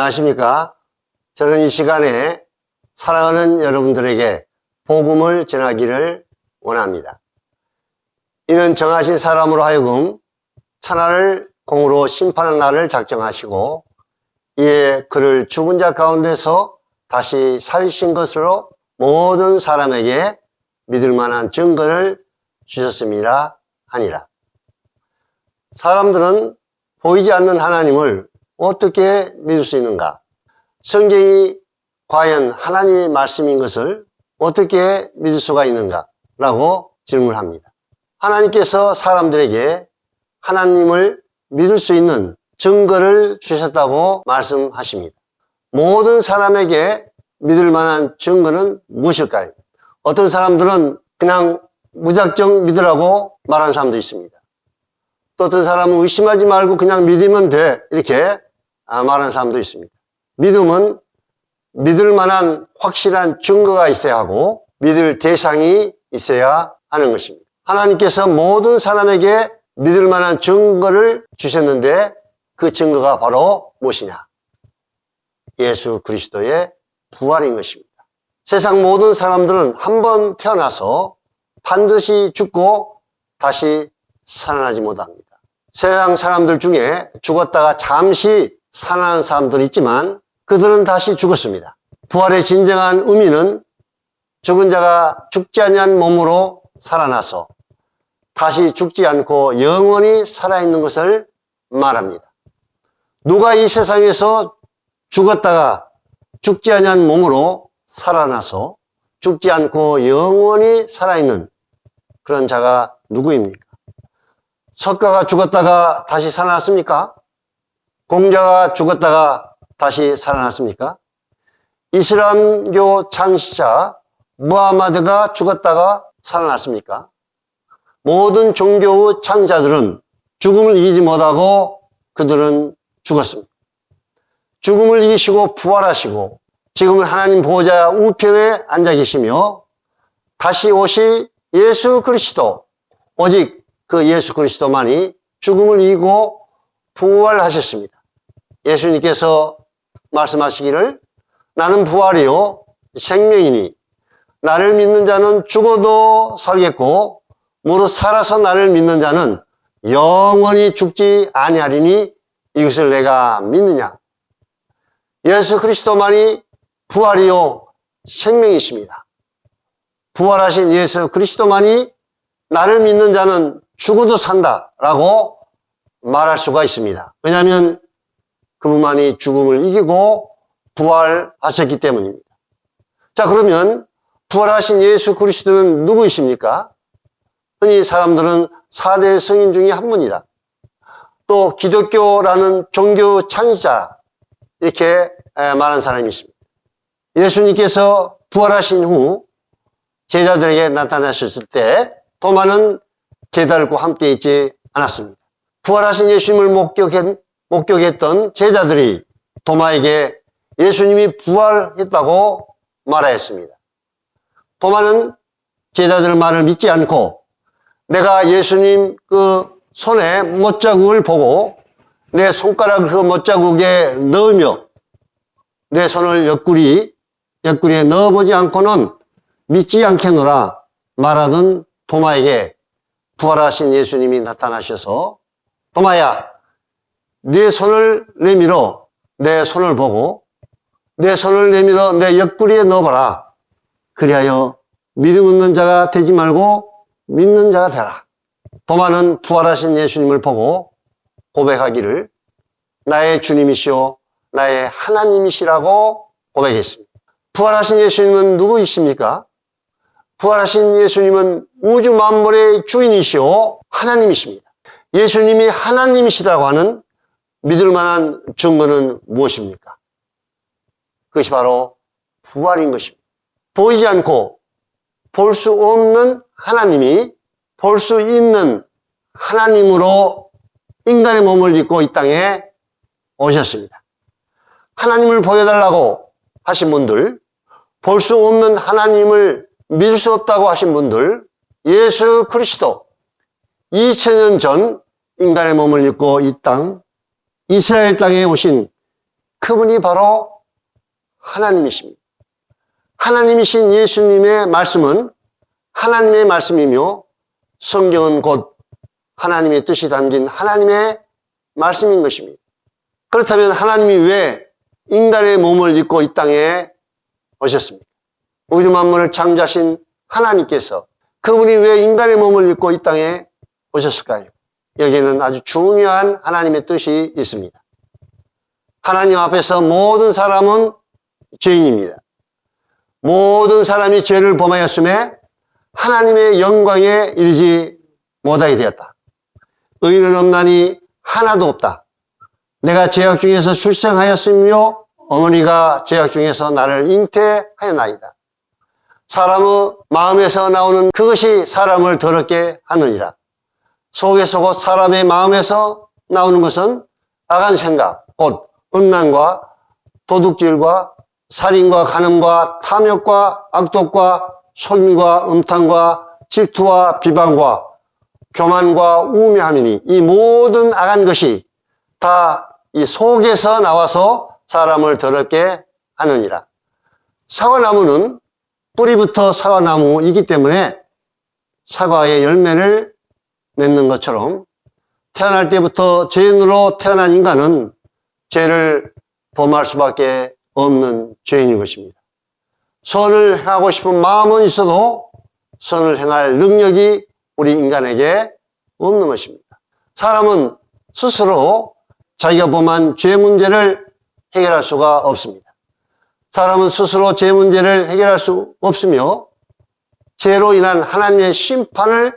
안녕하십니까? 저는 이 시간에 사랑하는 여러분들에게 복음을 전하기를 원합니다. 이는 정하신 사람으로 하여금 천하를 공으로 심판하는 날을 작정하시고 이에 그를 죽은 자 가운데서 다시 살리신 것으로 모든 사람에게 믿을 만한 증거를 주셨음이라 하니라. 사람들은 보이지 않는 하나님을 어떻게 믿을 수 있는가? 성경이 과연 하나님의 말씀인 것을 어떻게 믿을 수가 있는가? 라고 질문합니다. 하나님께서 사람들에게 하나님을 믿을 수 있는 증거를 주셨다고 말씀하십니다. 모든 사람에게 믿을 만한 증거는 무엇일까요? 어떤 사람들은 그냥 무작정 믿으라고 말하는 사람도 있습니다. 또 어떤 사람은 의심하지 말고 그냥 믿으면 돼 이렇게 말하는 사람도 있습니다. 믿음은 믿을 만한 확실한 증거가 있어야 하고 믿을 대상이 있어야 하는 것입니다. 하나님께서 모든 사람에게 믿을 만한 증거를 주셨는데 그 증거가 바로 무엇이냐? 예수 그리스도의 부활인 것입니다. 세상 모든 사람들은 한 번 태어나서 반드시 죽고 다시 살아나지 못합니다. 세상 사람들 중에 죽었다가 잠시 살아난 사람들이 있지만 그들은 다시 죽었습니다. 부활의 진정한 의미는 죽은 자가 죽지 아니한 몸으로 살아나서 다시 죽지 않고 영원히 살아있는 것을 말합니다. 누가 이 세상에서 죽었다가 죽지 아니한 몸으로 살아나서 죽지 않고 영원히 살아있는 그런 자가 누구입니까? 석가가 죽었다가 다시 살아났습니까? 공자가 죽었다가 다시 살아났습니까? 이슬람교 창시자 무하마드가 죽었다가 살아났습니까? 모든 종교의 창자들은 죽음을 이기지 못하고 그들은 죽었습니다. 죽음을 이기시고 부활하시고 지금은 하나님 보호자 우편에 앉아 계시며 다시 오실 예수 그리스도, 오직 그 예수 그리스도만이 죽음을 이기고 부활하셨습니다. 예수님께서 말씀하시기를 나는 부활이요 생명이니 나를 믿는 자는 죽어도 살겠고 무릇 살아서 나를 믿는 자는 영원히 죽지 아니하리니 이것을 내가 믿느냐? 예수 그리스도만이 부활이요 생명이십니다. 부활하신 예수 그리스도만이 나를 믿는 자는 죽어도 산다라고 말할 수가 있습니다. 왜냐하면 그분만이 죽음을 이기고 부활하셨기 때문입니다. 자, 그러면 부활하신 예수 그리스도는 누구이십니까? 흔히 사람들은 4대 성인 중에 한 분이다. 또 기독교라는 종교 창시자 이렇게 말하는 사람이 있습니다. 예수님께서 부활하신 후 제자들에게 나타나셨을 때 도마는 제자들과 함께 있지 않았습니다. 부활하신 예수님을 목격했던 제자들이 도마에게 예수님이 부활했다고 말하였습니다. 도마는 제자들의 말을 믿지 않고 내가 예수님 그 손에 못자국을 보고 내 손가락을 그 못자국에 넣으며 내 손을 옆구리에 넣어보지 않고는 믿지 않겠노라 말하던 도마에게 부활하신 예수님이 나타나셔서 도마야, 네 손을 내밀어 내 손을 보고 내 손을 내밀어 내 옆구리에 넣어봐라. 그리하여 믿음 없는 자가 되지 말고 믿는 자가 되라. 도마는 부활하신 예수님을 보고 고백하기를 나의 주님이시오 나의 하나님이시라고 고백했습니다. 부활하신 예수님은 누구이십니까? 부활하신 예수님은 우주 만물의 주인이시오 하나님이십니다. 예수님이 하나님이시다고 하는 믿을 만한 증거는 무엇입니까? 그것이 바로 부활인 것입니다. 보이지 않고 볼 수 없는 하나님이 볼 수 있는 하나님으로 인간의 몸을 입고 이 땅에 오셨습니다. 하나님을 보여달라고 하신 분들, 볼 수 없는 하나님을 믿을 수 없다고 하신 분들, 예수 그리스도 2000년 전 인간의 몸을 입고 이 땅, 이스라엘 땅에 오신 그분이 바로 하나님이십니다. 하나님이신 예수님의 말씀은 하나님의 말씀이며 성경은 곧 하나님의 뜻이 담긴 하나님의 말씀인 것입니다. 그렇다면 하나님이 왜 인간의 몸을 입고 이 땅에 오셨습니까? 우주 만물을 창조하신 하나님께서 그분이 왜 인간의 몸을 입고 이 땅에 오셨을까요? 여기에는 아주 중요한 하나님의 뜻이 있습니다. 하나님 앞에서 모든 사람은 죄인입니다. 모든 사람이 죄를 범하였음에 하나님의 영광에 이르지 못하게 되었다. 의인은 없나니 하나도 없다. 내가 죄악 중에서 출생하였으며 어머니가 죄악 중에서 나를 잉태하였나이다. 사람의 마음에서 나오는 그것이 사람을 더럽게 하느니라. 속에서 곧 사람의 마음에서 나오는 것은 악한 생각, 곧 음란과 도둑질과 살인과 간음과 탐욕과 악독과 속임과 음탕과 질투와 비방과 교만과 우매함이니 이 모든 악한 것이 다 이 속에서 나와서 사람을 더럽게 하느니라. 사과나무는 뿌리부터 사과나무이기 때문에 사과의 열매를 맺는 것처럼 태어날 때부터 죄인으로 태어난 인간은 죄를 범할 수밖에 없는 죄인인 것입니다. 선을 행하고 싶은 마음은 있어도 선을 행할 능력이 우리 인간에게 없는 것입니다. 사람은 스스로 자기가 범한 죄 문제를 해결할 수가 없습니다. 사람은 스스로 죄 문제를 해결할 수 없으며 죄로 인한 하나님의 심판을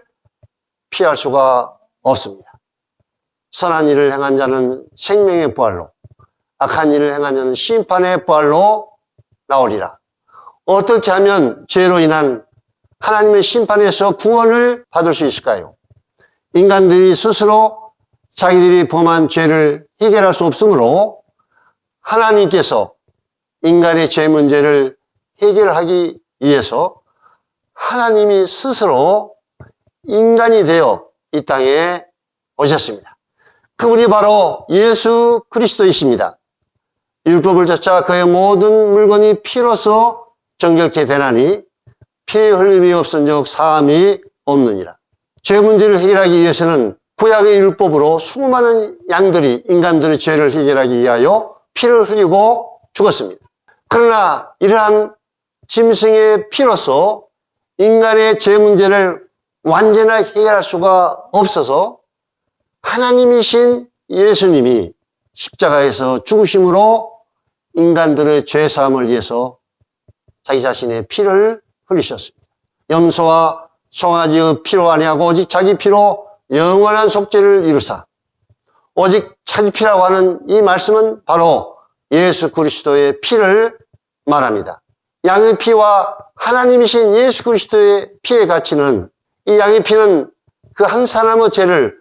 피할 수가 없습니다. 선한 일을 행한 자는 생명의 부활로, 악한 일을 행한 자는 심판의 부활로 나오리라. 어떻게 하면 죄로 인한 하나님의 심판에서 구원을 받을 수 있을까요? 인간들이 스스로 자기들이 범한 죄를 해결할 수 없으므로 하나님께서 인간의 죄 문제를 해결하기 위해서 하나님이 스스로 인간이 되어 이 땅에 오셨습니다. 그분이 바로 예수 그리스도이십니다. 율법을 쫓아 그의 모든 물건이 피로써 정결케 되나니 피의 흘림이 없은즉 사함이 없느니라. 죄 문제를 해결하기 위해서는 구약의 율법으로 수많은 양들이 인간들의 죄를 해결하기 위하여 피를 흘리고 죽었습니다. 그러나 이러한 짐승의 피로서 인간의 죄 문제를 완전하게 해결할 수가 없어서 하나님이신 예수님이 십자가에서 죽으심으로 인간들의 죄 사함을 위해서 자기 자신의 피를 흘리셨습니다. 염소와 송아지의 피로 아니하고 오직 자기 피로 영원한 속죄를 이루사. 오직 자기 피라고 하는 이 말씀은 바로 예수 그리스도의 피를 말합니다. 양의 피와 하나님이신 예수 그리스도의 피의 가치는, 이 양의 피는 그 한 사람의 죄를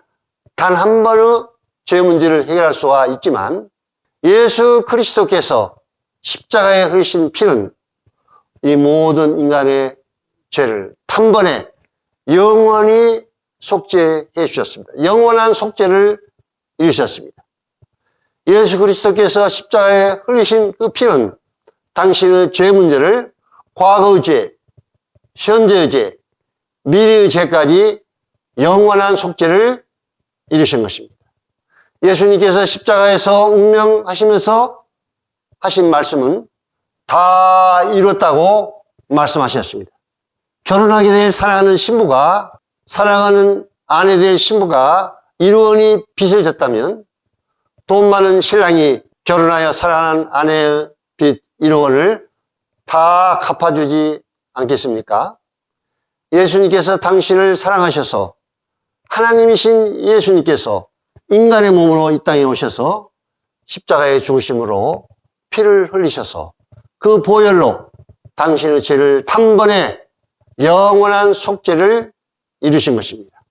단 한 번의 죄 문제를 해결할 수가 있지만 예수 그리스도께서 십자가에 흘리신 피는 이 모든 인간의 죄를 단번에 영원히 속죄해 주셨습니다. 영원한 속죄를 이루셨습니다. 예수 그리스도께서 십자가에 흘리신 그 피는 당신의 죄 문제를 과거의 죄, 현재의 죄, 미래의 죄까지 영원한 속죄를 이루신 것입니다. 예수님께서 십자가에서 운명하시면서 하신 말씀은 다 이뤘다고 말씀하셨습니다. 결혼하게 될 사랑하는 신부가, 사랑하는 아내 될 신부가 1원이 빚을 졌다면 돈 많은 신랑이 결혼하여 사랑하는 아내의 빚 1원을 다 갚아주지 않겠습니까? 예수님께서 당신을 사랑하셔서, 하나님이신 예수님께서 인간의 몸으로 이 땅에 오셔서 십자가에 죽으심으로 피를 흘리셔서 그 보혈로 당신의 죄를 단번에 영원한 속죄를 이루신 것입니다.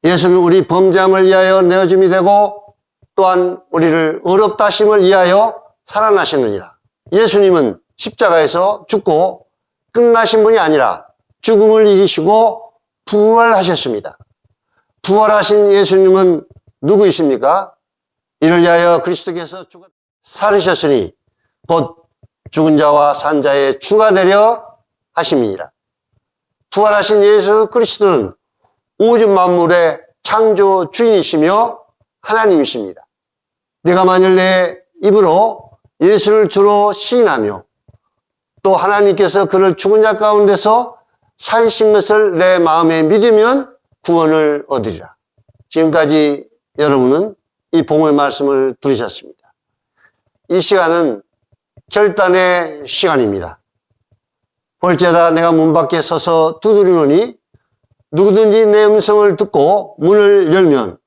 예수는 우리 범죄함을 위하여 내어줌이 되고 또한 우리를 의롭다 하심을 위하여 살아나셨느니라. 예수님은 십자가에서 죽고 끝나신 분이 아니라 죽음을 이기시고 부활하셨습니다. 부활하신 예수님은 누구이십니까? 이를 위하여 그리스도께서 죽었다. 살으셨으니 곧 죽은 자와 산 자의 주가 되려 하심이니라. 부활하신 예수 그리스도는 우주 만물의 창조 주인이시며 하나님이십니다. 내가 만일 내 입으로 예수를 주로 시인하며 또 하나님께서 그를 죽은 자 가운데서 살리신 것을 내 마음에 믿으면 구원을 얻으리라. 지금까지 여러분은 이 복음의 말씀을 들으셨습니다. 이 시간은 결단의 시간입니다. 볼지어다 내가 문 밖에 서서 두드리노니 누구든지 내 음성을 듣고 문을 열면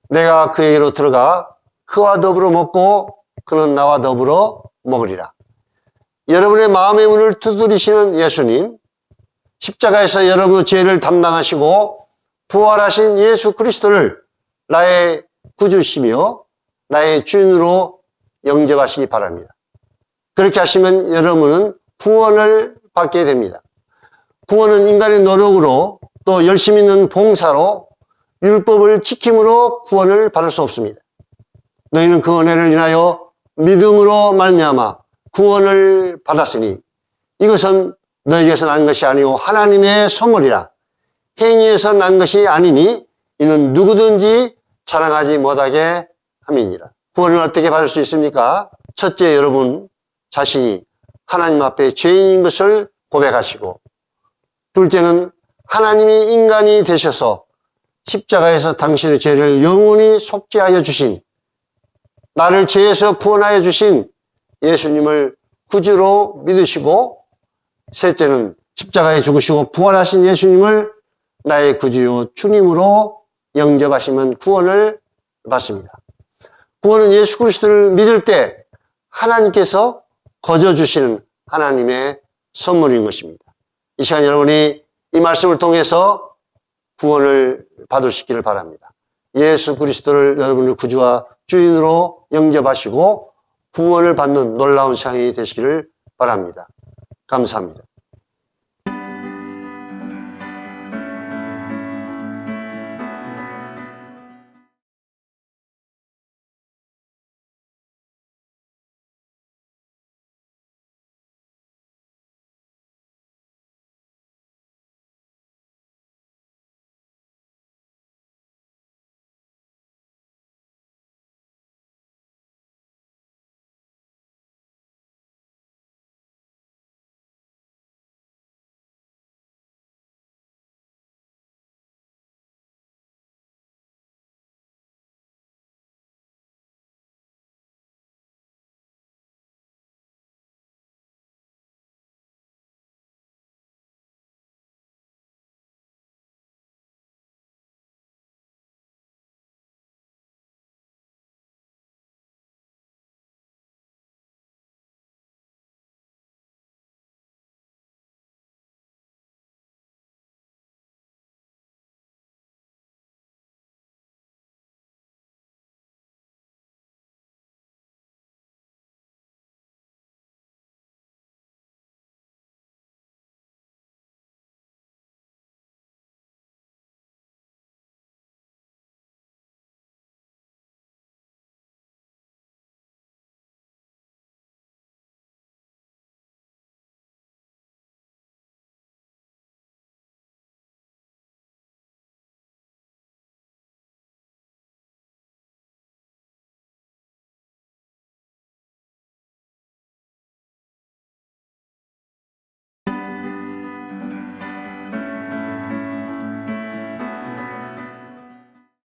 내가 그에게로 들어가 그와 더불어 먹고 그는 나와 더불어 먹으리라. 여러분의 마음의 문을 두드리시는 예수님, 십자가에서 여러분의 죄를 담당하시고 부활하신 예수 그리스도를 나의 구주시며 나의 주인으로 영접하시기 바랍니다. 그렇게 하시면 여러분은 구원을 받게 됩니다. 구원은 인간의 노력으로 또 열심히 있는 봉사로 율법을 지킴으로 구원을 받을 수 없습니다. 너희는 그 은혜를 인하여 믿음으로 말미암아 구원을 받았으니 이것은 너희에게서 난 것이 아니오 하나님의 선물이라. 행위에서 난 것이 아니니 이는 누구든지 자랑하지 못하게 함이니라. 구원을 어떻게 받을 수 있습니까? 첫째, 여러분 자신이 하나님 앞에 죄인인 것을 고백하시고, 둘째는 하나님이 인간이 되셔서 십자가에서 당신의 죄를 영원히 속죄하여 주신, 나를 죄에서 구원하여 주신 예수님을 구주로 믿으시고, 셋째는 십자가에 죽으시고 부활하신 예수님을 나의 구주요 주님으로 영접하시면 구원을 받습니다. 구원은 예수 그리스도를 믿을 때 하나님께서 거저 주시는 하나님의 선물인 것입니다. 이 시간 여러분이 이 말씀을 통해서 구원을 받으시기를 바랍니다. 예수 그리스도를 여러분의 구주와 주인으로 영접하시고 구원을 받는 놀라운 시간이 되시기를 바랍니다. 감사합니다.